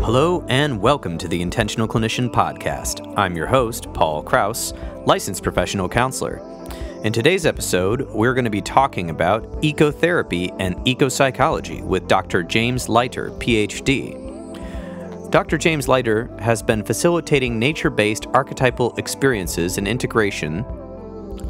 Hello and welcome to the Intentional Clinician Podcast. I'm your host, Paul Krauss, licensed professional counselor. In today's episode, we're going to be talking about ecotherapy and ecopsychology with Dr. James Leiter, Ph.D. Dr. James Leiter has been facilitating nature-based archetypal experiences and integration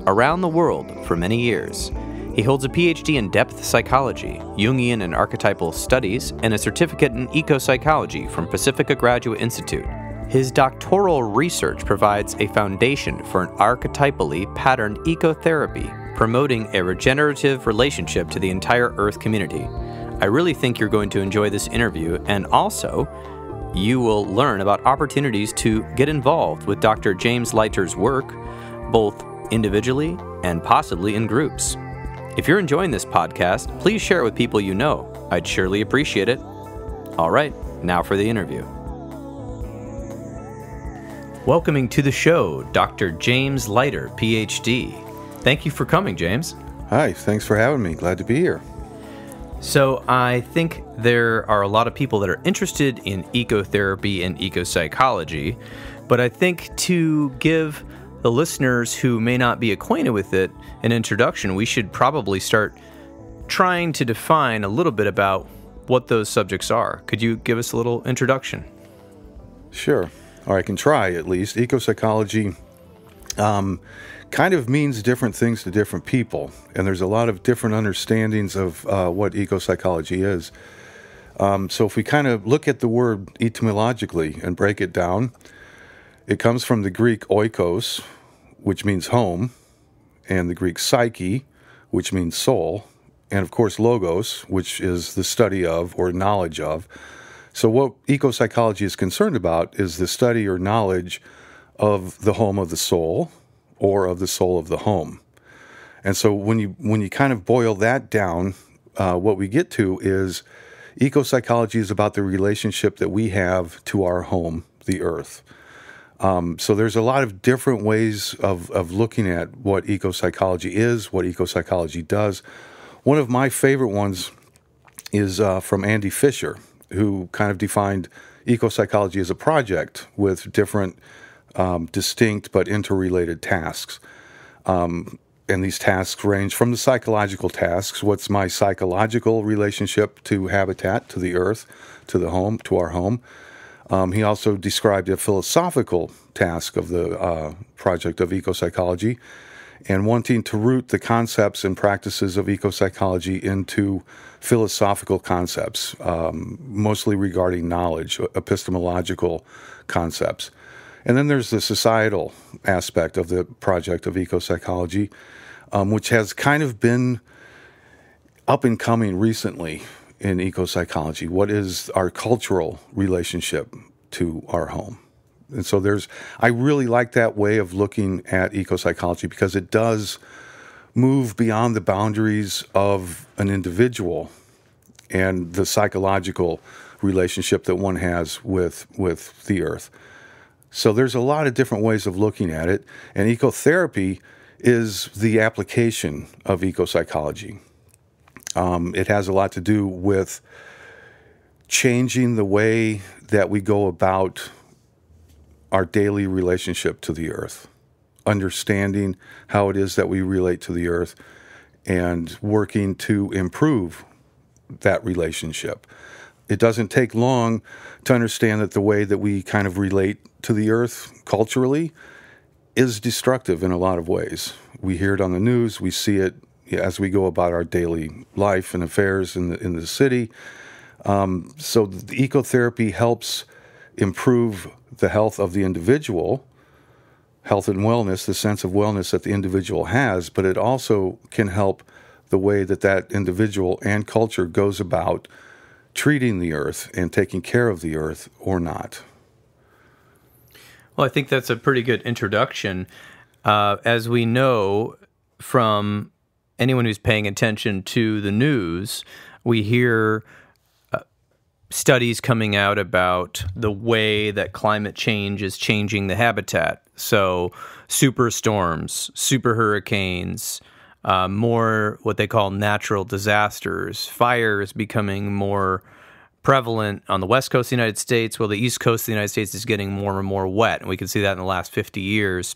around the world for many years. He holds a Ph.D. in depth psychology, Jungian and archetypal studies, and a certificate in ecopsychology from Pacifica Graduate Institute. His doctoral research provides a foundation for an archetypally patterned ecotherapy, promoting a regenerative relationship to the entire Earth community. I really think you're going to enjoy this interview, and also, you will learn about opportunities to get involved with Dr. James Leiter's work, both individually and possibly in groups. If you're enjoying this podcast, please share it with people you know. I'd surely appreciate it. All right, now for the interview. Welcoming to the show, Dr. James Leiter, Ph.D. Thank you for coming, James. Hi, thanks for having me. Glad to be here. So I think there are a lot of people that are interested in ecotherapy and ecopsychology, but I think to give the listeners who may not be acquainted with it an introduction, we should probably start trying to define a little bit about what those subjects are. Could you give us a little introduction? Sure. Or I can try at least. Ecopsychology kind of means different things to different people, and there's a lot of different understandings of what ecopsychology is. So if we kind of look at the word etymologically and break it down, it comes from the Greek oikos, which means home, and the Greek psyche, which means soul, and of course logos, which is the study of or knowledge of. So what ecopsychology is concerned about is the study or knowledge of the home of the soul or of the soul of the home. And so when you kind of boil that down, what we get to is ecopsychology is about the relationship that we have to our home, the earth. So there's a lot of different ways of looking at what ecopsychology is, what ecopsychology does. One of my favorite ones is from Andy Fisher, who kind of defined ecopsychology as a project with different distinct but interrelated tasks. And these tasks range from the psychological tasks. What's my psychological relationship to habitat, to the earth, to the home, to our home? He also described a philosophical task of the project of ecopsychology and wanting to root the concepts and practices of ecopsychology into philosophical concepts, mostly regarding knowledge, epistemological concepts. And then there's the societal aspect of the project of ecopsychology, which has kind of been up and coming recently in ecopsychology. What is our cultural relationship to our home? And so I really like that way of looking at ecopsychology because it does move beyond the boundaries of an individual and the psychological relationship that one has with the earth. So there's a lot of different ways of looking at it, and ecotherapy is the application of ecopsychology. It has a lot to do with changing the way that we go about our daily relationship to the earth, understanding how it is that we relate to the earth, and working to improve that relationship. It doesn't take long to understand that the way that we kind of relate to the earth culturally is destructive in a lot of ways. We hear it on the news, we see it as we go about our daily life and affairs in the city. So the ecotherapy helps improve the health of the individual, health and wellness, the sense of wellness that the individual has, but it also can help the way that individual and culture goes about treating the earth and taking care of the earth or not. Well, I think that's a pretty good introduction. As we know from anyone who's paying attention to the news, we hear studies coming out about the way that climate change is changing the habitat. So superstorms, super hurricanes, more what they call natural disasters, fires becoming more prevalent on the west coast of the United States, while the east coast of the United States is getting more and more wet, and we can see that in the last 50 years.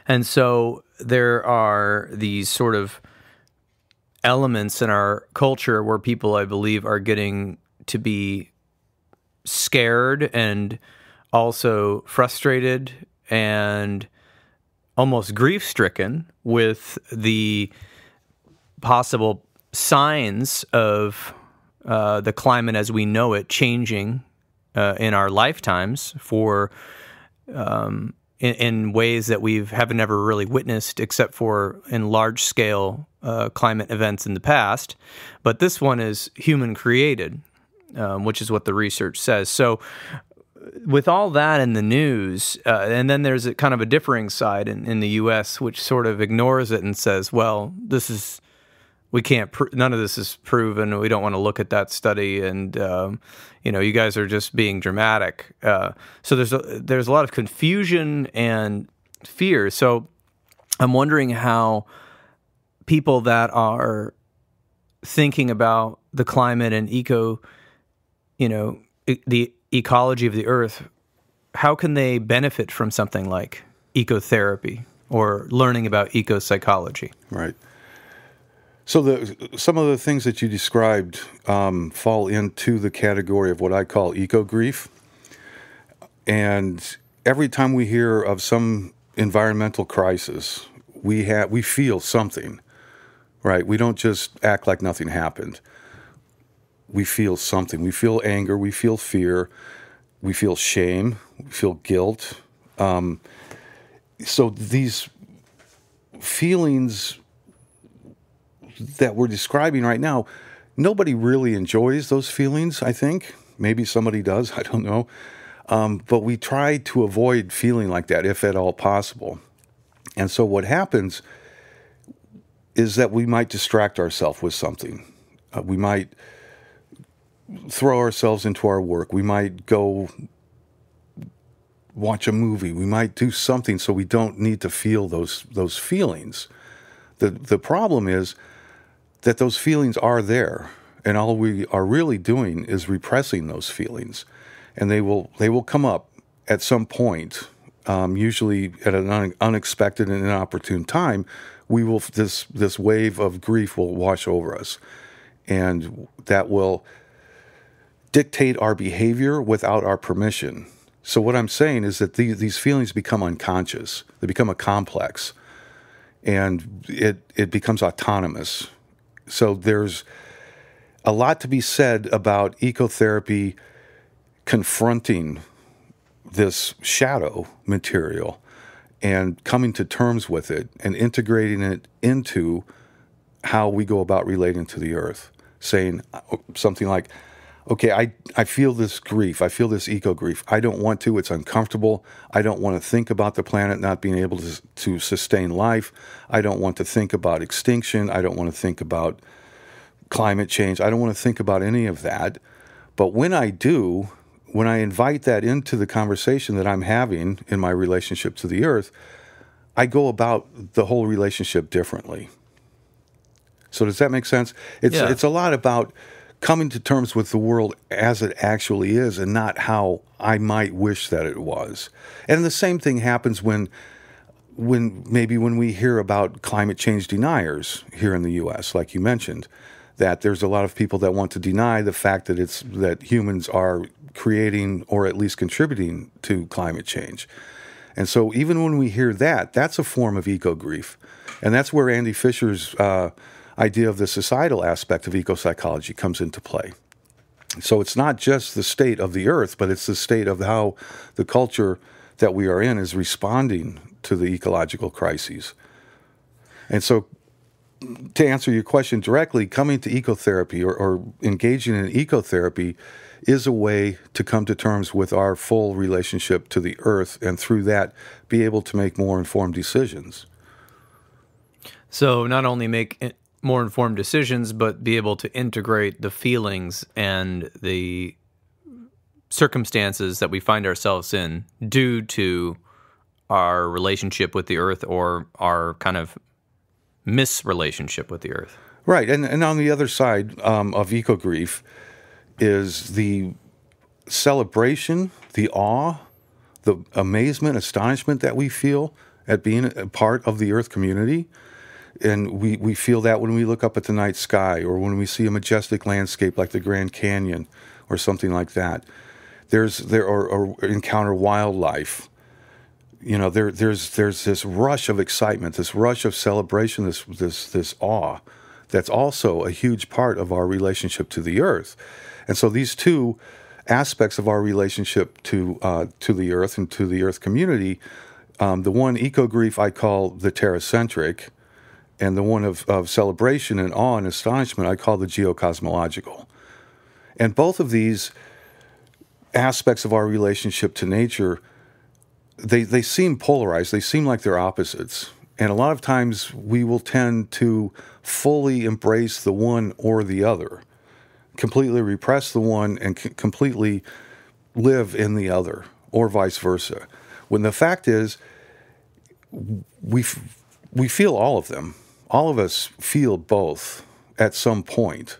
And so there are these sort of elements in our culture where people, I believe, are getting to be scared and also frustrated and almost grief-stricken with the possible signs of the climate as we know it changing in our lifetimes in ways that we haven't ever really witnessed except for in large-scale climate events in the past. But this one is human-created, which is what the research says. So with all that in the news, and then there's a kind of a differing side in the U.S., which sort of ignores it and says, well, none of this is proven. We don't want to look at that study, and you guys are just being dramatic. So there's a lot of confusion and fear. So I'm wondering how people that are thinking about the climate and the ecology of the earth, how can they benefit from something like ecotherapy or learning about ecopsychology? Right. So some of the things that you described fall into the category of what I call eco-grief. And every time we hear of some environmental crisis, we feel something, right? We don't just act like nothing happened. We feel something. We feel anger. We feel fear. We feel shame. We feel guilt. So these feelings that we're describing right now, nobody really enjoys those feelings, I think. Maybe somebody does. I don't know. But we try to avoid feeling like that, if at all possible. And so what happens is that we might distract ourselves with something. We might throw ourselves into our work. We might go watch a movie. We might do something so we don't need to feel those feelings. The problem is that those feelings are there, and all we are really doing is repressing those feelings, and they will come up at some point, usually at an unexpected and inopportune time. This wave of grief will wash over us, and that will dictate our behavior without our permission. So what I'm saying is that these feelings become unconscious. They become a complex, and it becomes autonomous. So there's a lot to be said about ecotherapy confronting this shadow material and coming to terms with it and integrating it into how we go about relating to the earth, saying something like, okay, I feel this grief. I feel this eco-grief. I don't want to. It's uncomfortable. I don't want to think about the planet not being able to sustain life. I don't want to think about extinction. I don't want to think about climate change. I don't want to think about any of that. But when I do, when I invite that into the conversation that I'm having in my relationship to the earth, I go about the whole relationship differently. So does that make sense? It's a lot about coming to terms with the world as it actually is and not how I might wish that it was. And the same thing happens when we hear about climate change deniers here in the U.S., like you mentioned, that there's a lot of people that want to deny the fact that humans are creating or at least contributing to climate change. And so even when we hear that, that's a form of eco-grief. And that's where Andy Fisher's idea of the societal aspect of ecopsychology comes into play. So it's not just the state of the earth, but it's the state of how the culture that we are in is responding to the ecological crises. And so to answer your question directly, coming to ecotherapy or engaging in ecotherapy is a way to come to terms with our full relationship to the earth and through that be able to make more informed decisions. So not only make more informed decisions, but be able to integrate the feelings and the circumstances that we find ourselves in due to our relationship with the earth or our kind of misrelationship with the earth. Right. And on the other side of eco-grief is the celebration, the awe, the amazement, astonishment that we feel at being a part of the Earth community. And we feel that when we look up at the night sky, or when we see a majestic landscape like the Grand Canyon or something like that. Or encounter wildlife. There's this rush of excitement, this rush of celebration, this awe that's also a huge part of our relationship to the Earth. And so these two aspects of our relationship to the Earth and to the Earth community, the one eco-grief I call the terracentric, and the one of celebration and awe and astonishment I call the geocosmological. And both of these aspects of our relationship to nature, they seem polarized. They seem like they're opposites. And a lot of times we will tend to fully embrace the one or the other, completely repress the one and completely live in the other, or vice versa. When the fact is, we feel all of them. All of us feel both at some point.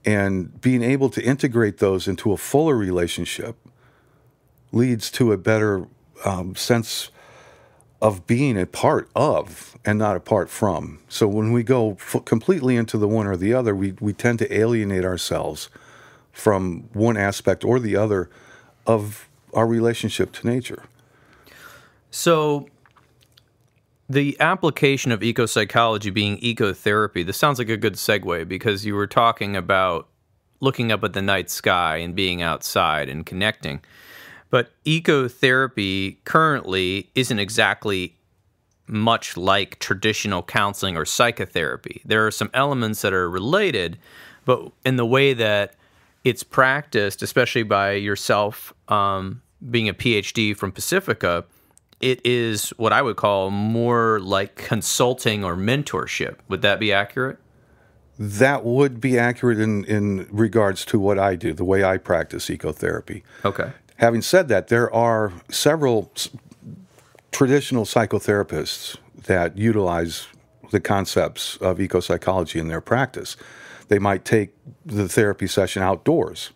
And being able to integrate those into a fuller relationship leads to a better sense of being a part of and not apart from. So when we go completely into the one or the other, we tend to alienate ourselves from one aspect or the other of our relationship to nature. So the application of ecopsychology being ecotherapy, this sounds like a good segue, because you were talking about looking up at the night sky and being outside and connecting. But ecotherapy currently isn't exactly much like traditional counseling or psychotherapy. There are some elements that are related, but in the way that it's practiced, especially by yourself being a Ph.D. from Pacifica, it is what I would call more like consulting or mentorship. Would that be accurate? That would be accurate in regards to what I do, the way I practice ecotherapy. Okay. Having said that, there are several traditional psychotherapists that utilize the concepts of ecopsychology in their practice. They might take the therapy session outdoors.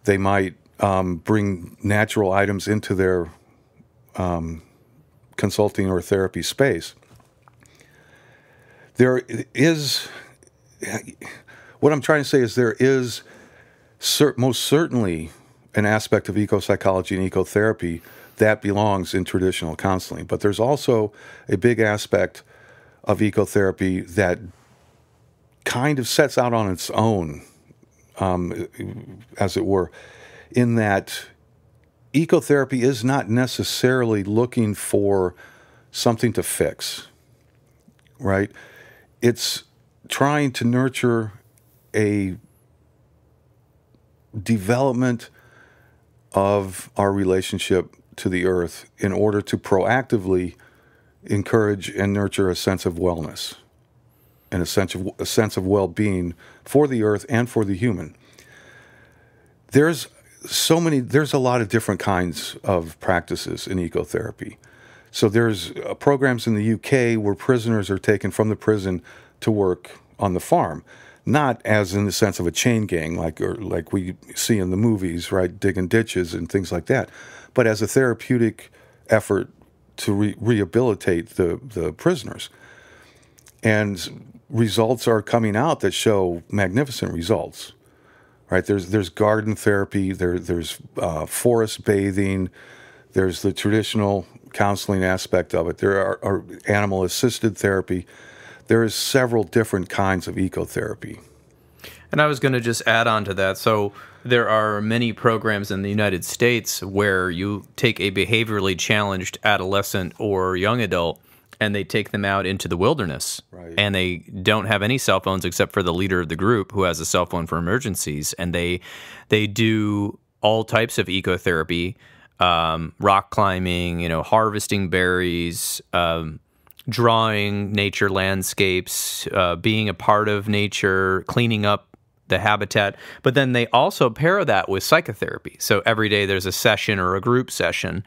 They might bring natural items into their consulting or therapy space. There is, what I'm trying to say is there is most certainly an aspect of ecopsychology and ecotherapy that belongs in traditional counseling, but there's also a big aspect of ecotherapy that kind of sets out on its own, as it were, in that ecotherapy is not necessarily looking for something to fix, right? It's trying to nurture a development of our relationship to the earth in order to proactively encourage and nurture a sense of wellness and a sense of well-being for the earth and for the human. There's a lot of different kinds of practices in ecotherapy. So there's programs in the UK where prisoners are taken from the prison to work on the farm, not as in the sense of a chain gang like we see in the movies, right, digging ditches and things like that, but as a therapeutic effort to rehabilitate the prisoners. And results are coming out that show magnificent results. Right, there's garden therapy, there's forest bathing, there's the traditional counseling aspect of it. There are animal-assisted therapy. There is several different kinds of ecotherapy. And I was going to just add on to that. So there are many programs in the United States where you take a behaviorally challenged adolescent or young adult and they take them out into the wilderness, right, and they don't have any cell phones except for the leader of the group who has a cell phone for emergencies. And they do all types of ecotherapy, rock climbing, harvesting berries, drawing nature landscapes, being a part of nature, cleaning up the habitat. But then they also pair that with psychotherapy. So every day there's a session or a group session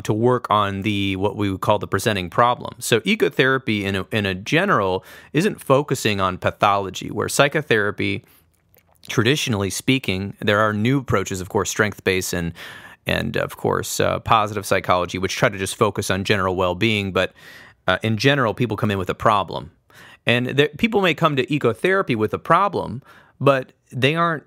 to work on what we would call the presenting problem. So ecotherapy in a general isn't focusing on pathology, where psychotherapy traditionally speaking, there are new approaches, of course, strength-based and of course, positive psychology, which try to just focus on general well-being. But in general, people come in with a problem. And people may come to ecotherapy with a problem, but they aren't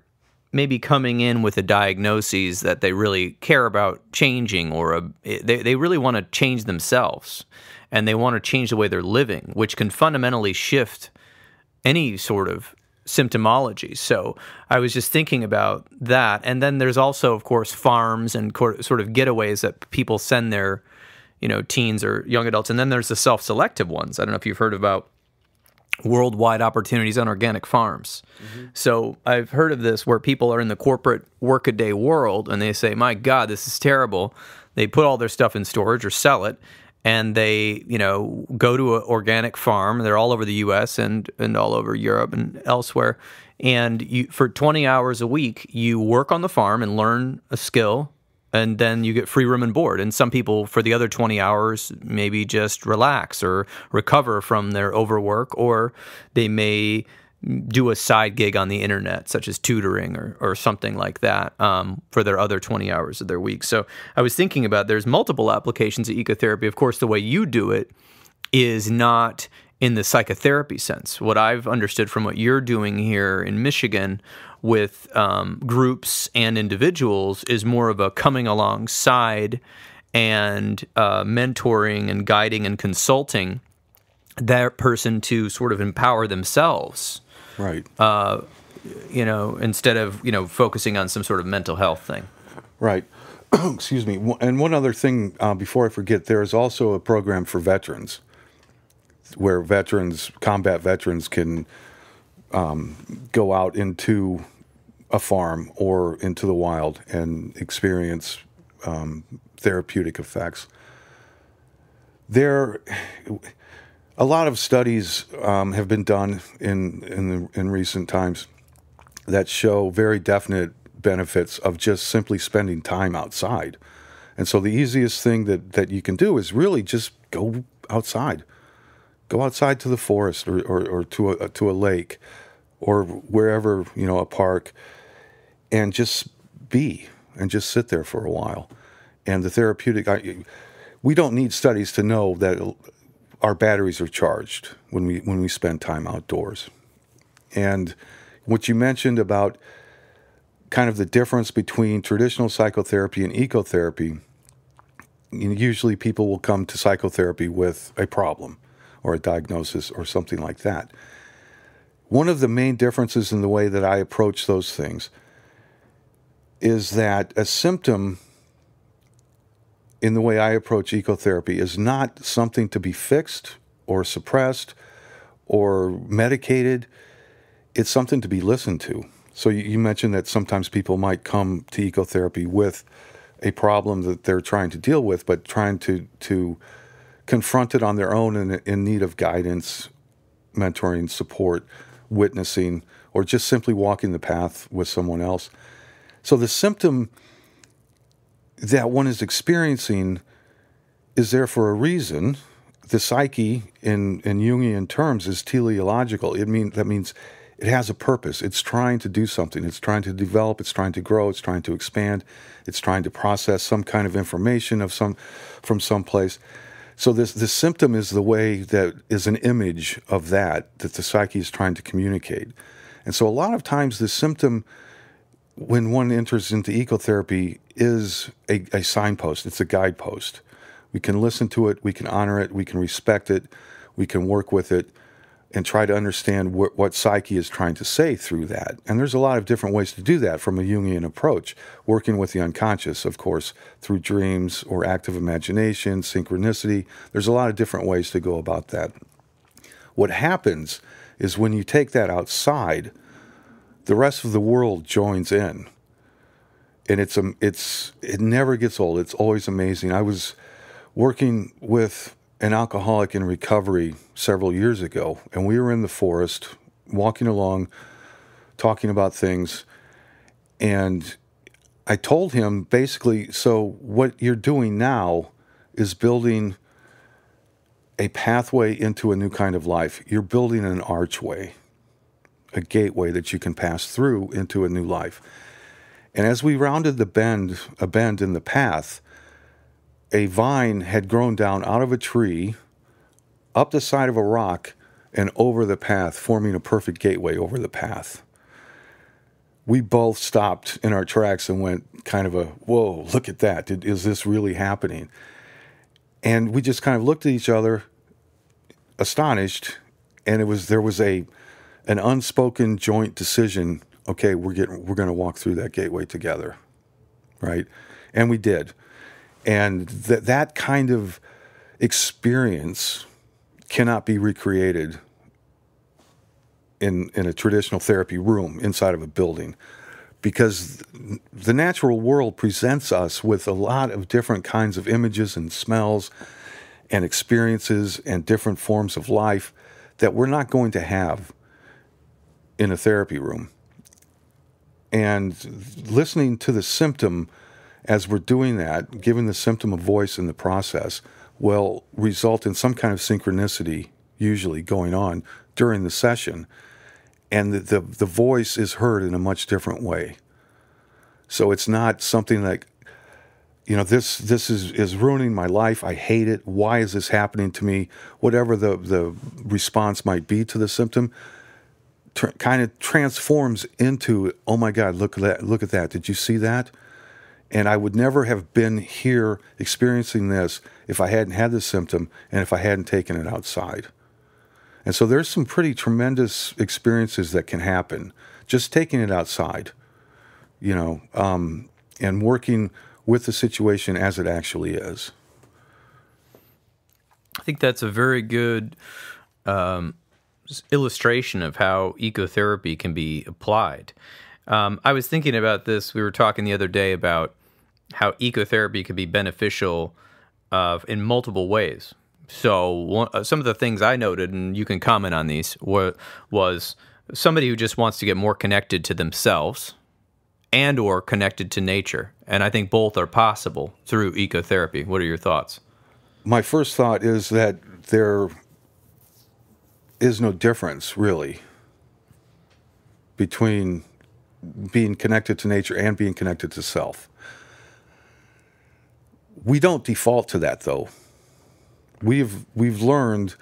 maybe coming in with a diagnosis that they really care about changing, or they really want to change themselves, and they want to change the way they're living, which can fundamentally shift any sort of symptomology. So I was just thinking about that. And then there's also, of course, farms and sort of getaways that people send their, teens or young adults. And then there's the self-selective ones. I don't know if you've heard about worldwide opportunities on organic farms. Mm-hmm. So I've heard of this where people are in the corporate workaday world and they say, my God, this is terrible. They put all their stuff in storage or sell it, and they, go to an organic farm. They're all over the U.S. and all over Europe and elsewhere. And for 20 hours a week, you work on the farm and learn a skill, and then you get free room and board. And some people, for the other 20 hours, maybe just relax or recover from their overwork, or they may do a side gig on the internet, such as tutoring or something like that, for their other 20 hours of their week. So I was thinking about there's multiple applications of ecotherapy. Of course, the way you do it is not in the psychotherapy sense. What I've understood from what you're doing here in Michigan with groups and individuals is more of a coming alongside and mentoring and guiding and consulting that person to sort of empower themselves. Right. Instead of, focusing on some sort of mental health thing. Right. Excuse me. And one other thing, before I forget, there is also a program for veterans where combat veterans can go out into a farm or into the wild and experience therapeutic effects. A lot of studies have been done in recent times that show very definite benefits of just simply spending time outside. And so the easiest thing that you can do is really just go outside. Go outside to the forest or to a lake or wherever, a park, and just be and just sit there for a while. And the therapeutic, we don't need studies to know that our batteries are charged when we spend time outdoors. And what you mentioned about kind of the difference between traditional psychotherapy and ecotherapy, usually people will come to psychotherapy with a problem or a diagnosis or something like that. One of the main differences in the way that I approach those things is that a symptom in the way I approach ecotherapy is not something to be fixed or suppressed or medicated. It's something to be listened to. So you mentioned that sometimes people might come to ecotherapy with a problem that they're trying to deal with, but trying to confront it on their own and in need of guidance, mentoring, support, witnessing, or just simply walking the path with someone else. So the symptom that one is experiencing is there for a reason. The psyche, in Jungian terms, is teleological. That means it has a purpose. It's trying to do something. It's trying to develop. It's trying to grow. It's trying to expand. It's trying to process some kind of information from some place. So this symptom is the way that is an image of that the psyche is trying to communicate. And so a lot of times the symptom, when one enters into ecotherapy, is a signpost. It's a guidepost. We can listen to it. We can honor it. We can respect it. We can work with it and try to understand what psyche is trying to say through that. And there's a lot of different ways to do that from a Jungian approach, working with the unconscious, of course, through dreams or active imagination, synchronicity. There's a lot of different ways to go about that. What happens is when you take that outside, the rest of the world joins in. And it never gets old. It's always amazing. I was working with an alcoholic in recovery several years ago, and we were in the forest, walking along, talking about things, and I told him basically, so what you're doing now is building a pathway into a new kind of life. You're building an archway, a gateway that you can pass through into a new life. And as we rounded a bend in the path, a vine had grown down out of a tree, up the side of a rock, and over the path, forming a perfect gateway over the path. We both stopped in our tracks and went kind of whoa, look at that. Is this really happening? And we just kind of looked at each other, astonished, and there was an unspoken joint decision. Okay, we're going to walk through that gateway together, right? And we did. And that kind of experience cannot be recreated in a traditional therapy room inside of a building, because the natural world presents us with a lot of different kinds of images and smells and experiences and different forms of life that we're not going to have in a therapy room. And listening to the symptom as we're doing that, giving the symptom a voice in the process, will result in some kind of synchronicity usually going on during the session. And the voice is heard in a much different way. So it's not something like, this is ruining my life. I hate it. Why is this happening to me? Whatever the response might be to the symptom, kind of transforms into, oh my God, look at that. Did you see that? And I would never have been here experiencing this if I hadn't had this symptom and if I hadn't taken it outside. And so there's some pretty tremendous experiences that can happen just taking it outside, and working with the situation as it actually is. I think that's a very good illustration of how ecotherapy can be applied. I was thinking about this. We were talking the other day about how ecotherapy could be beneficial in multiple ways. So some of the things I noted, and you can comment on these, was somebody who just wants to get more connected to themselves and or connected to nature. And I think both are possible through ecotherapy. What are your thoughts? My first thought is that there is no difference, really, between being connected to nature and being connected to self. We don't default to that, though. We've learned,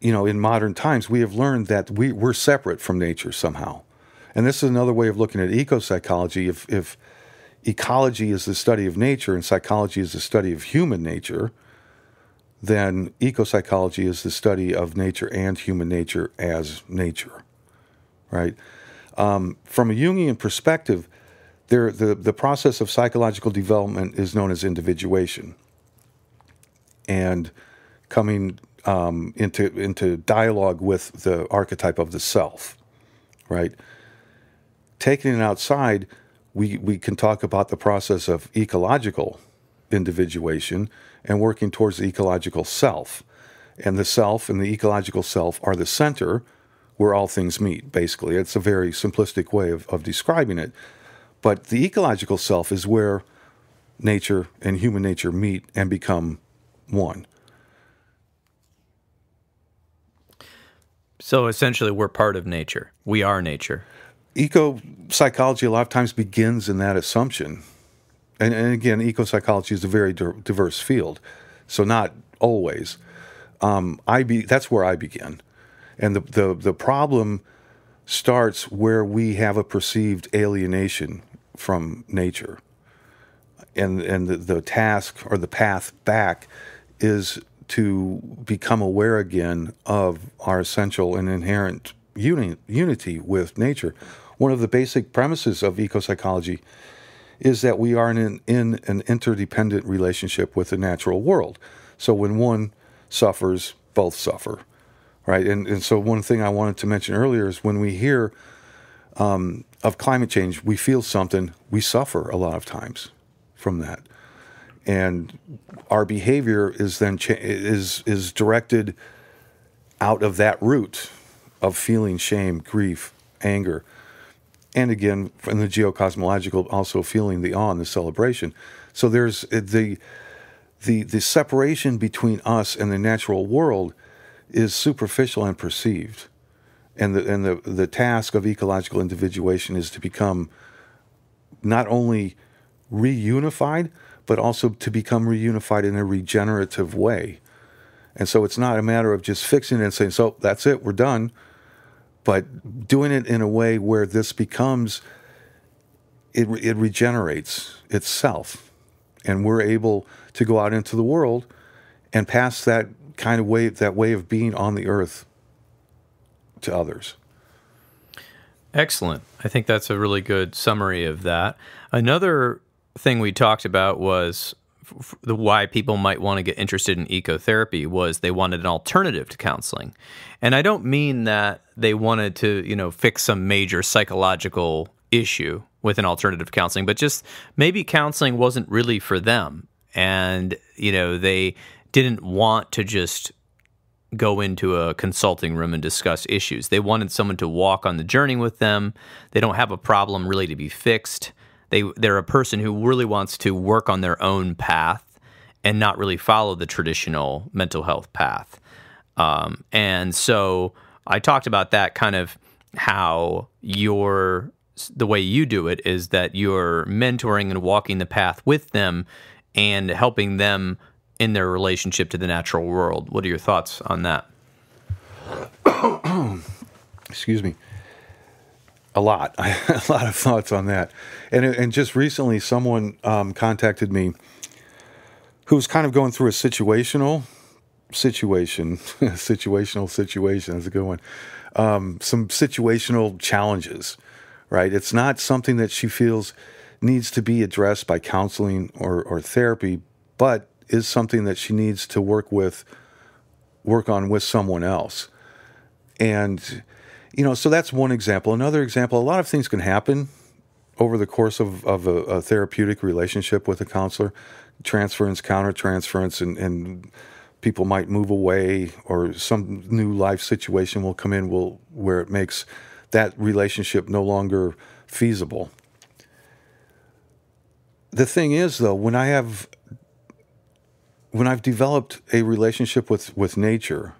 in modern times, we have learned that we're separate from nature somehow. And this is another way of looking at ecopsychology. If ecology is the study of nature and psychology is the study of human nature, then ecopsychology is the study of nature and human nature as nature, right? From a Jungian perspective, the process of psychological development is known as individuation, and coming into dialogue with the archetype of the self, right? Taking it outside, we can talk about the process of ecological individuation and working towards the ecological self. And the self and the ecological self are the center where all things meet, basically. It's a very simplistic way of describing it. But the ecological self is where nature and human nature meet and become one. So essentially, we're part of nature. We are nature. Eco-psychology a lot of times begins in that assumption. And again, eco-psychology is a very diverse field, so not always. That's where I begin. And the problem starts where we have a perceived alienation from nature. And the task or the path back is to become aware again of our essential and inherent unity with nature. One of the basic premises of eco-psychology is that we are in an interdependent relationship with the natural world. So when one suffers, both suffer, right? And so one thing I wanted to mention earlier is when we hear of climate change, we feel something, we suffer a lot of times from that. And our behavior is then is directed out of that root of feeling shame, grief, anger. And again, from the geocosmological, also feeling the awe and the celebration. So there's the separation between us and the natural world is superficial and perceived. And the task of ecological individuation is to become not only reunified, but also to become reunified in a regenerative way. And so it's not a matter of just fixing it and saying, so that's it, we're done, but doing it in a way where this becomes, it regenerates itself. And we're able to go out into the world and pass that kind of way, that way of being on the earth to others. Excellent. I think that's a really good summary of that. Another thing we talked about was the why people might want to get interested in ecotherapy was they wanted an alternative to counseling. And I don't mean that they wanted to, fix some major psychological issue with an alternative counseling, but just maybe counseling wasn't really for them. And, they didn't want to just go into a consulting room and discuss issues. They wanted someone to walk on the journey with them. They don't have a problem really to be fixed. They're a person who really wants to work on their own path and not really follow the traditional mental health path. And so I talked about that, kind of how the way you do it is that you're mentoring and walking the path with them and helping them in their relationship to the natural world. What are your thoughts on that? Excuse me. A lot of thoughts on that. And just recently someone contacted me who's kind of going through a situational situation. Situational situation is a good one. Some situational challenges, right? It's not something that she feels needs to be addressed by counseling or therapy, but is something that she needs to work on with someone else. And, so that's one example. Another example, a lot of things can happen over the course of a therapeutic relationship with a counselor. Transference, countertransference, and people might move away, or some new life situation will come in where it makes that relationship no longer feasible. The thing is, though, when I've developed a relationship with nature,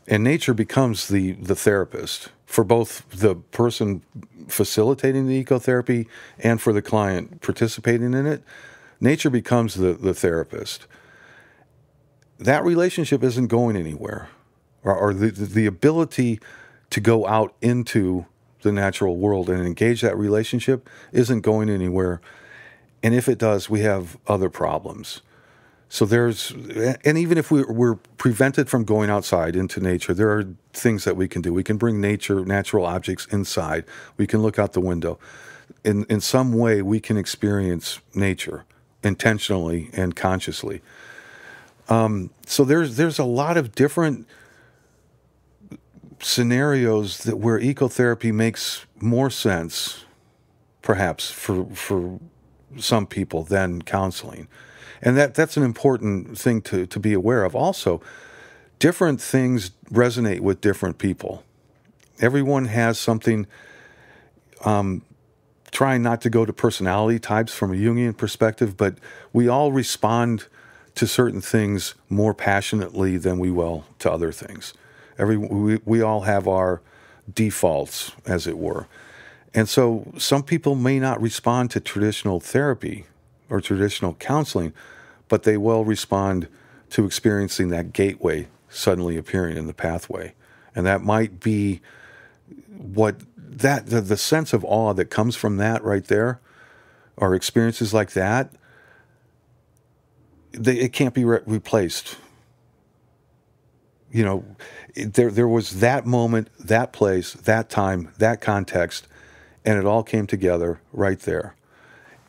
and nature becomes the therapist for both the person facilitating the ecotherapy and for the client participating in it, nature becomes the therapist. That relationship isn't going anywhere, or the ability to go out into the natural world and engage that relationship isn't going anywhere. And if it does, we have other problems. So and even if we're prevented from going outside into nature, there are things that we can do. We can bring natural objects inside. We can look out the window. In some way, we can experience nature intentionally and consciously. So there's a lot of different scenarios where ecotherapy makes more sense, perhaps, for some people than counseling. And that's an important thing to be aware of. Also, different things resonate with different people. Everyone has something, trying not to go to personality types from a Jungian perspective, but we all respond to certain things more passionately than we will to other things. We all have our defaults, as it were. And so some people may not respond to traditional therapy or traditional counseling, but they will respond to experiencing that gateway suddenly appearing in the pathway. And that might be the sense of awe that comes from that right there, or experiences like that, it can't be replaced. There was that moment, that place, that time, that context, and it all came together right there.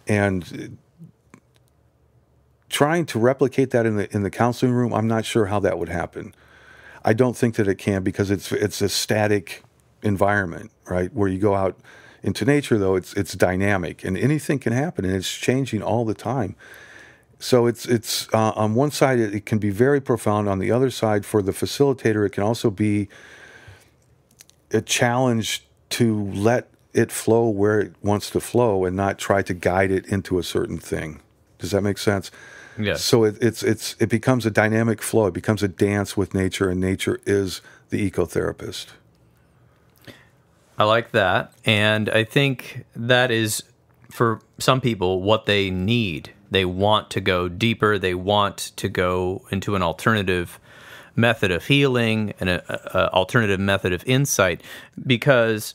And trying to replicate that in the counseling room, I'm not sure how that would happen. I don't think that it can, because it's a static environment, right? Where you go out into nature, though, it's dynamic, and anything can happen, and it's changing all the time. So it's on one side it can be very profound. On the other side, for the facilitator, it can also be a challenge to let it flow where it wants to flow and not try to guide it into a certain thing. Does that make sense? Yes. So it becomes a dynamic flow. It becomes a dance with nature, and nature is the ecotherapist. I like that. And I think that is, for some people, what they need. They want to go deeper. They want to go into an alternative method of healing and an alternative method of insight, because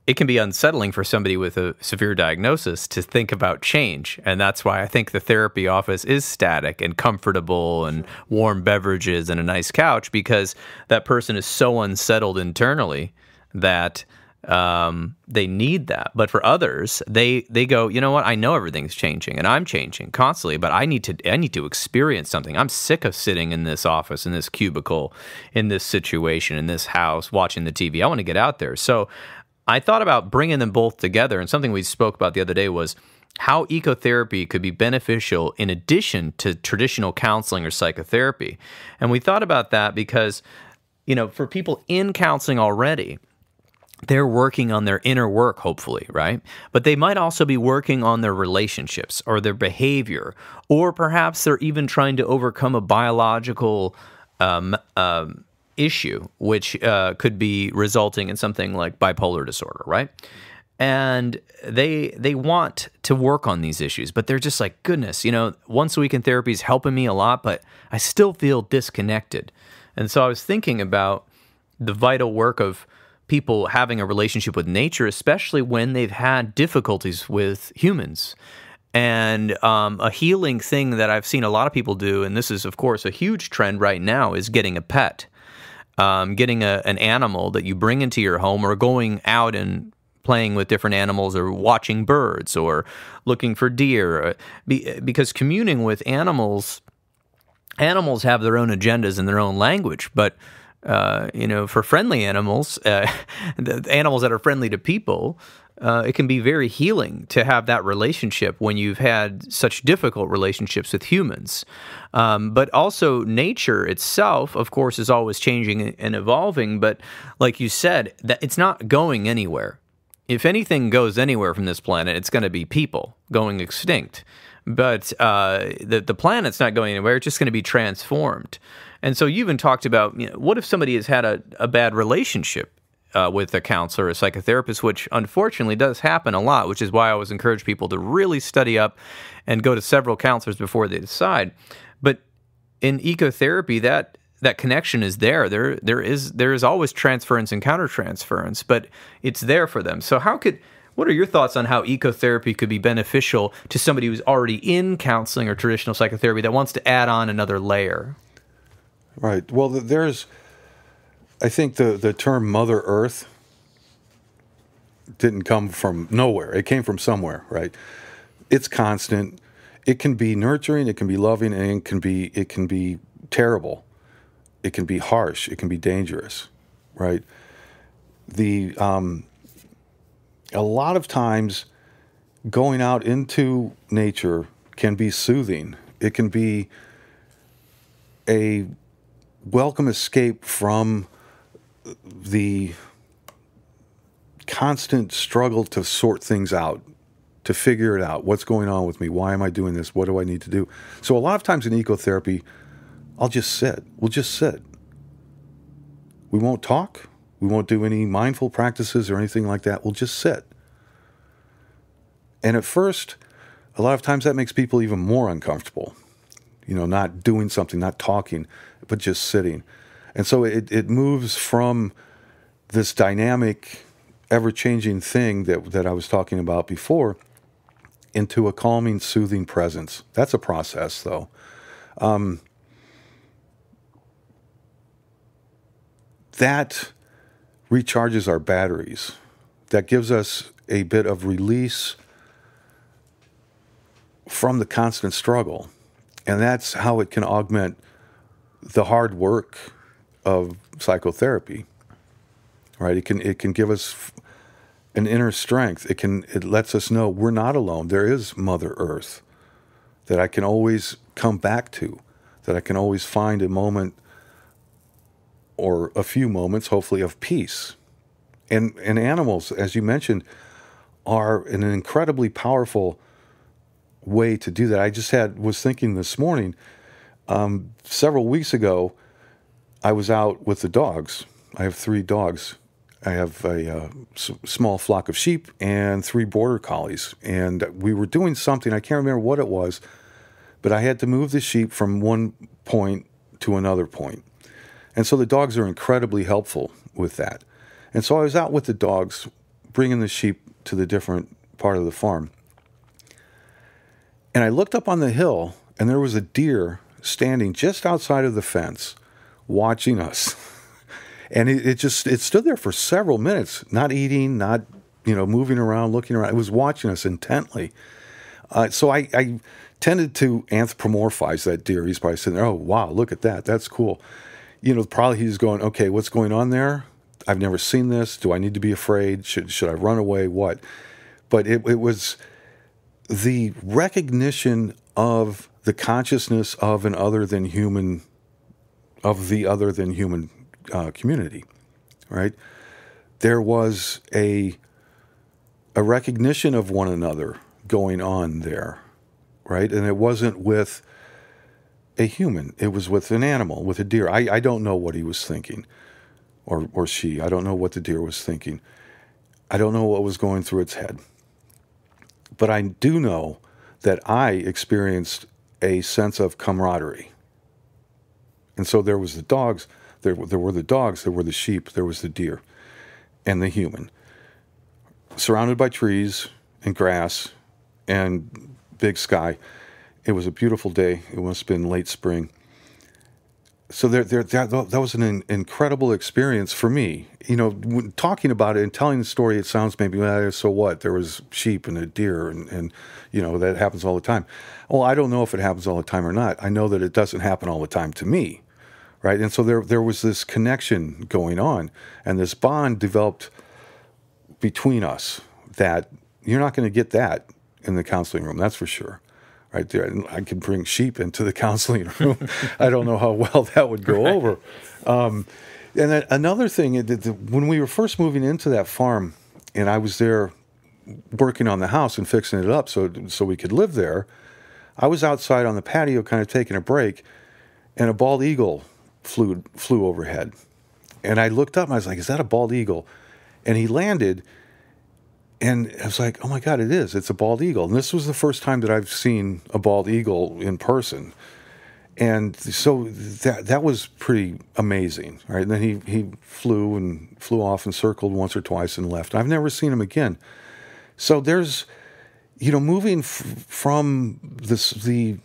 it can be unsettling for somebody with a severe diagnosis to think about change. And that's why I think the therapy office is static and comfortable and warm beverages and a nice couch, because that person is so unsettled internally that they need that. But for others, they go, you know what? I know everything's changing and I'm changing constantly, but I need to experience something. I'm sick of sitting in this office, in this cubicle, in this situation, in this house, watching the TV. I want to get out there. So I thought about bringing them both together, and something we spoke about the other day was how ecotherapy could be beneficial in addition to traditional counseling or psychotherapy. And we thought about that because, for people in counseling already, they're working on their inner work, hopefully, right? But they might also be working on their relationships or their behavior, or perhaps they're even trying to overcome a biological issue, which could be resulting in something like bipolar disorder, right? And they want to work on these issues, but they're just like, goodness, once a week in therapy is helping me a lot, but I still feel disconnected. And so I was thinking about the vital work of people having a relationship with nature, especially when they've had difficulties with humans. And a healing thing that I've seen a lot of people do, and this is, of course, a huge trend right now, is getting a pet. Getting an animal that you bring into your home, or going out and playing with different animals, or watching birds, or looking for deer. Because communing with animals have their own agendas and their own language. But, for friendly animals, the animals that are friendly to people, it can be very healing to have that relationship when you've had such difficult relationships with humans. But also nature itself, of course, is always changing and evolving. But like you said, that it's not going anywhere. If anything goes anywhere from this planet, it's going to be people going extinct. But the planet's not going anywhere. It's just going to be transformed. And so you even talked about, what if somebody has had a bad relationship with a counselor or a psychotherapist, which unfortunately does happen a lot, which is why I always encourage people to really study up and go to several counselors before they decide. But in ecotherapy, that connection is there. There is always transference and countertransference, but it's there for them. So what are your thoughts on how ecotherapy could be beneficial to somebody who's already in counseling or traditional psychotherapy that wants to add on another layer? Right. Well, I think the term Mother Earth didn't come from nowhere. It came from somewhere, right? It's constant. It can be nurturing, it can be loving, and it can be terrible. It can be harsh. It can be dangerous, right? A lot of times, going out into nature can be soothing. It can be a welcome escape from the constant struggle to sort things out, to figure it out. What's going on with me? Why am I doing this? What do I need to do? So a lot of times in ecotherapy, I'll just sit. We'll just sit. We won't talk. We won't do any mindful practices or anything like that. We'll just sit. And at first, a lot of times that makes people even more uncomfortable. Not doing something, not talking, but just sitting. And so it moves from this dynamic, ever-changing thing that I was talking about before into a calming, soothing presence. That's a process, though. That recharges our batteries. That gives us a bit of release from the constant struggle. And that's how it can augment the hard work of psychotherapy, right? It can give us an inner strength. It lets us know we're not alone. There is Mother Earth that I can always come back to, that I can always find a moment or a few moments, hopefully, of peace. And animals, as you mentioned, are an incredibly powerful way to do that. I was thinking this morning, several weeks ago, I was out with the dogs. I have 3 dogs, I have a small flock of sheep and 3 border collies. And we were doing something, I can't remember what it was, but I had to move the sheep from one point to another point. And so the dogs are incredibly helpful with that. And so I was out with the dogs, bringing the sheep to the different part of the farm. And I looked up on the hill, and there was a deer standing just outside of the fence, watching us. And it stood there for several minutes, not eating, not, moving around, looking around. It was watching us intently. So I tended to anthropomorphize that deer. He's probably sitting there, oh, wow, look at that. That's cool. Probably he's going, okay, what's going on there? I've never seen this. Do I need to be afraid? Should I run away? What? But it was the recognition of the consciousness of the other than human community, right? There was a recognition of one another going on there, right? And it wasn't with a human. It was with an animal, with a deer. I don't know what he was thinking, or she. I don't know what the deer was thinking. I don't know what was going through its head. But I do know that I experienced a sense of camaraderie. And so there was the dogs, there were the dogs, there were the sheep, there was the deer, and the human. Surrounded by trees and grass and big sky. It was a beautiful day. It must have been late spring. So that was an incredible experience for me. Talking about it and telling the story, it sounds maybe, so what? There was sheep and a deer and that happens all the time. Well, I don't know if it happens all the time or not. I know that it doesn't happen all the time to me, right? And so there was this connection going on, and this bond developed between us that you're not going to get that in the counseling room, that's for sure. Right there, I could bring sheep into the counseling room. I don't know how well that would go over. And then another thing, when we were first moving into that farm, and I was there working on the house and fixing it up so we could live there, I was outside on the patio kind of taking a break, and a bald eagle flew overhead. And I looked up and I was like, is that a bald eagle? And he landed. And I was like, oh my God, it is. It's a bald eagle. And this was the first time that I've seen a bald eagle in person. And so that was pretty amazing, right? And then he flew off and circled once or twice and left. I've never seen him again. So there's, moving from the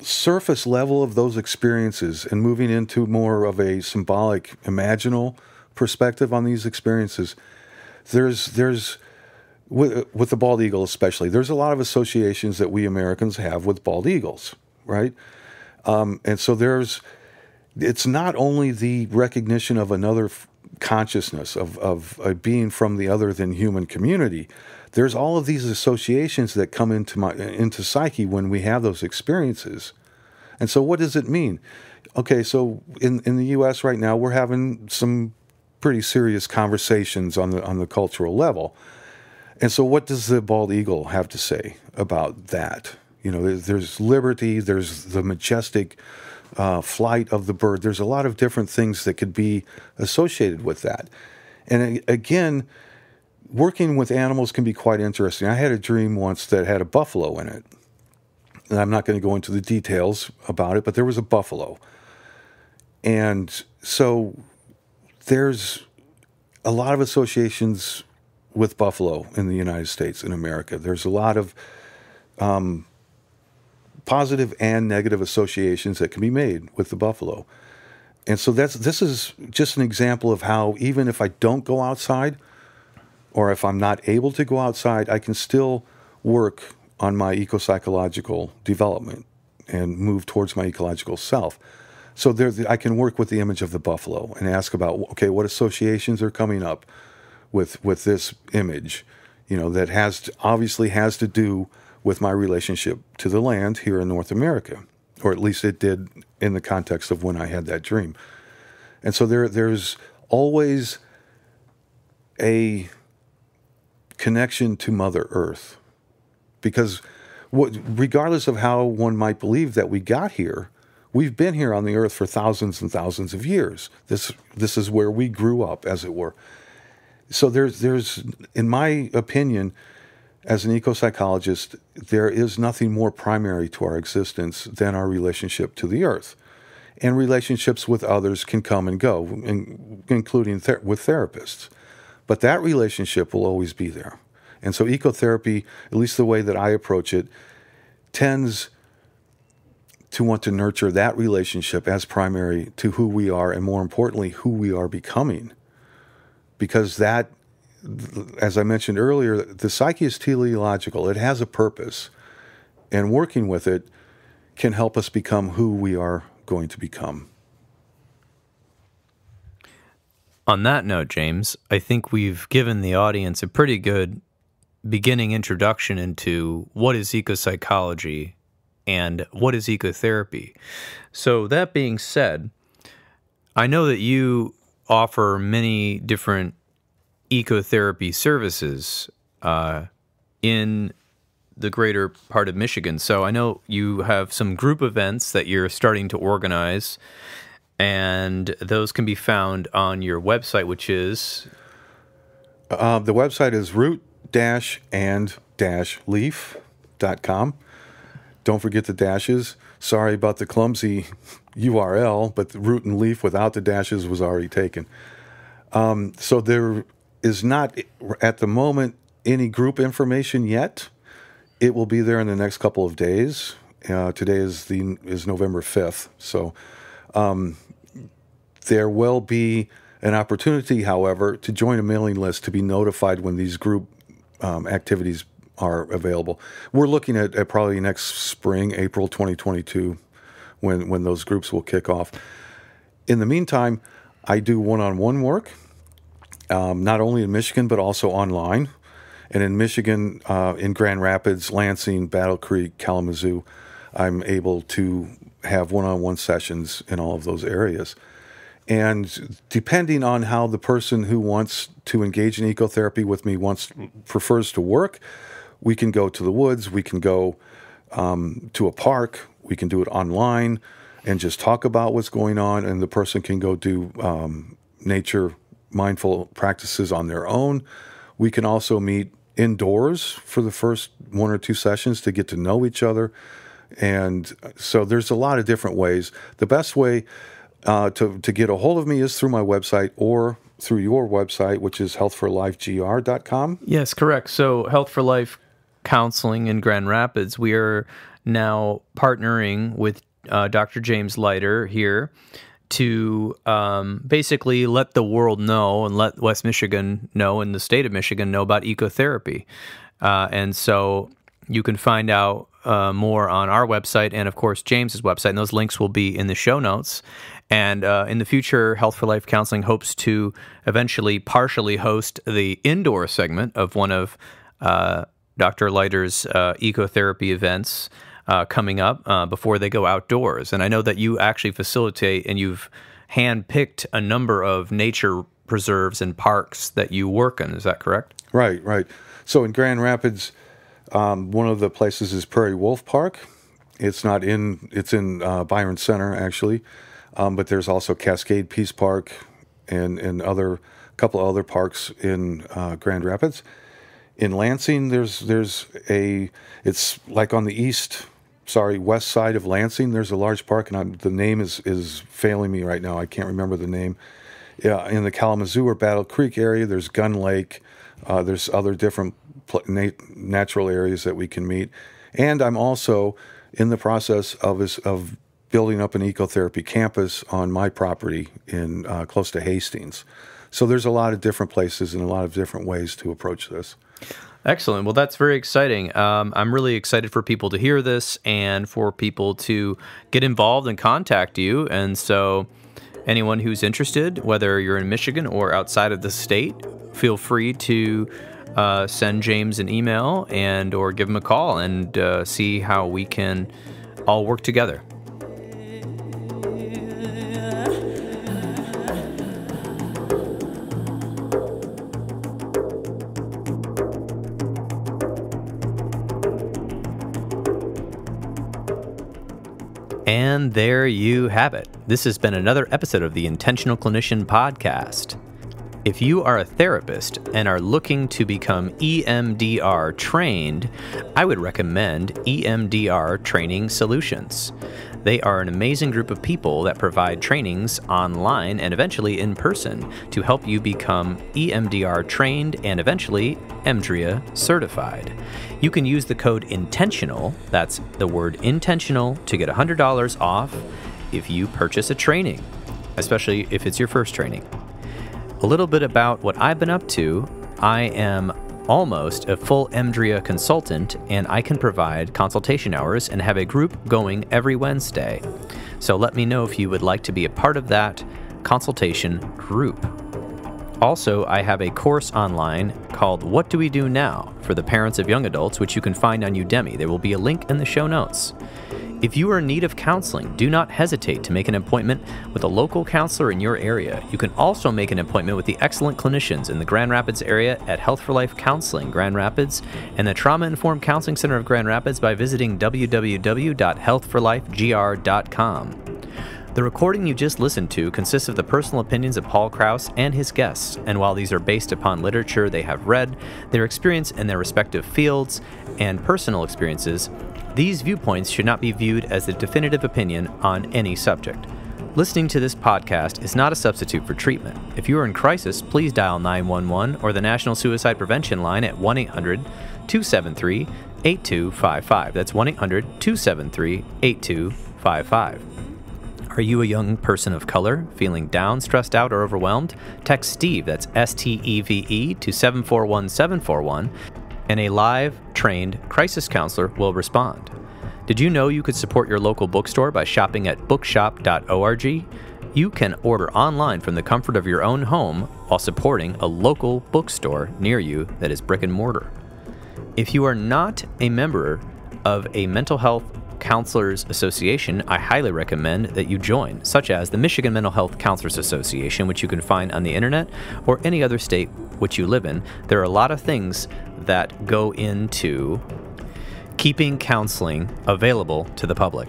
surface level of those experiences and moving into more of a symbolic, imaginal perspective on these experiences, there's with the bald eagle especially, there's a lot of associations that we Americans have with bald eagles, right? And so it's not only the recognition of another consciousness of a being from the other than human community. There's all of these associations that come into psyche when we have those experiences. And so what does it mean? Okay, so in the U.S. right now, we're having some pretty serious conversations on the cultural level. And so what does the bald eagle have to say about that? There's liberty, there's the majestic flight of the bird. There's a lot of different things that could be associated with that. And again, working with animals can be quite interesting. I had a dream once that had a buffalo in it. And I'm not going to go into the details about it, but there was a buffalo. And so there's a lot of associations with buffalo in the United States, in America. There's a lot of positive and negative associations that can be made with the buffalo. And so this is just an example of how even if I don't go outside, or if I'm not able to go outside, I can still work on my ecopsychological development and move towards my ecological self. So I can work with the image of the buffalo and ask about, okay, what associations are coming up with this image, that obviously has to do with my relationship to the land here in North America, or at least it did in the context of when I had that dream. And so there's always a connection to Mother Earth, because regardless of how one might believe that we got here, We've been here on the earth for thousands and thousands of years. This is where we grew up, as it were. So there's, in my opinion, as an ecopsychologist, there is nothing more primary to our existence than our relationship to the earth. And relationships with others can come and go, including with therapists. But that relationship will always be there. And so ecotherapy, at least the way that I approach it, tends to want to nurture that relationship as primary to who we are, and more importantly, who we are becoming. Because that, as I mentioned earlier, the psyche is teleological. It has a purpose. And working with it can help us become who we are going to become. On that note, James, I think we've given the audience a pretty good beginning introduction into what is ecopsychology and what is ecotherapy. So that being said, I know that you offer many different ecotherapy services in the greater part of Michigan. So I know you have some group events that you're starting to organize, and those can be found on your website, which is? The website is root-and-leaf.com. Don't forget the dashes. Sorry about the clumsy URL, but the root and leaf without the dashes was already taken. So there is not, at the moment, any group information yet. It will be there in the next couple of days. Today is November 5th. So there will be an opportunity, however, to join a mailing list to be notified when these group activities are available. We're looking at probably next spring, April 2022, when those groups will kick off. In the meantime, I do one-on-one work, not only in Michigan, but also online. And in Michigan, in Grand Rapids, Lansing, Battle Creek, Kalamazoo, I'm able to have one-on-one sessions in all of those areas. And depending on how the person who wants to engage in ecotherapy with me prefers to work, we can go to the woods, we can go to a park, we can do it online and just talk about what's going on, and the person can go do nature mindful practices on their own. We can also meet indoors for the first 1 or 2 sessions to get to know each other. And so there's a lot of different ways. The best way to get a hold of me is through my website or through your website, which is healthforlifegr.com. Yes, correct. So Health for Life Counseling in Grand Rapids, we are now partnering with Dr. James Leiter here to basically let the world know and let West Michigan know and the state of Michigan know about ecotherapy. And so you can find out more on our website and, of course, James's website, and those links will be in the show notes. And in the future, Health for Life Counseling hopes to eventually partially host the indoor segment of one of Dr. Leiter's ecotherapy events coming up before they go outdoors. And I know that you actually facilitate, and you've handpicked a number of nature preserves and parks that you work in. Is that correct? Right. So in Grand Rapids, one of the places is Prairie Wolf Park. It's in Byron Center, actually. But there's also Cascade Peace Park and a couple of other parks in Grand Rapids. In Lansing, it's like on the west side of Lansing. There's a large park, and the name is failing me right now. I can't remember the name. Yeah, in the Kalamazoo or Battle Creek area, there's Gun Lake. There's other different natural areas that we can meet. And I'm also in the process of building up an ecotherapy campus on my property in close to Hastings. So there's a lot of different places and a lot of different ways to approach this. Excellent. Well, that's very exciting. I'm really excited for people to hear this and for people to get involved and contact you. And so anyone who's interested, whether you're in Michigan or outside of the state, feel free to send James an email or give him a call and see how we can all work together. And And there you have it. This has been another episode of the Intentional Clinician Podcast. If you are a therapist and are looking to become EMDR trained, I would recommend EMDR Training Solutions. They are an amazing group of people that provide trainings online and eventually in person to help you become EMDR trained and eventually EMDRIA certified. You can use the code INTENTIONAL, that's the word intentional, to get $100 off if you purchase a training, especially if it's your first training. A little bit about what I've been up to. I am almost a full EMDRIA consultant, and I can provide consultation hours and have a group going every Wednesday. So let me know if you would like to be a part of that consultation group. Also, I have a course online called What Do We Do Now for the parents of young adults, which you can find on Udemy. There will be a link in the show notes. If you are in need of counseling, do not hesitate to make an appointment with a local counselor in your area. You can also make an appointment with the excellent clinicians in the Grand Rapids area at Health for Life Counseling Grand Rapids and the Trauma Informed Counseling Center of Grand Rapids by visiting www.healthforlifegr.com. The recording you just listened to consists of the personal opinions of Paul Krauss and his guests, and while these are based upon literature they have read, their experience in their respective fields, and personal experiences, these viewpoints should not be viewed as the definitive opinion on any subject. Listening to this podcast is not a substitute for treatment. If you are in crisis, please dial 911 or the National Suicide Prevention Line at 1-800-273-8255. That's 1-800-273-8255. Are you a young person of color, feeling down, stressed out, or overwhelmed? Text Steve, that's STEVE, to 741-741, and a live, trained crisis counselor will respond. Did you know you could support your local bookstore by shopping at bookshop.org? You can order online from the comfort of your own home while supporting a local bookstore near you that is brick and mortar. If you are not a member of a mental health Counselors Association, I highly recommend that you join, such as the Michigan Mental Health Counselors Association, which you can find on the internet, or any other state which you live in. There are a lot of things that go into keeping counseling available to the public.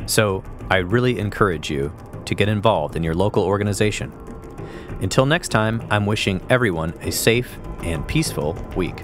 So I really encourage you to get involved in your local organization. Until next time, I'm wishing everyone a safe and peaceful week.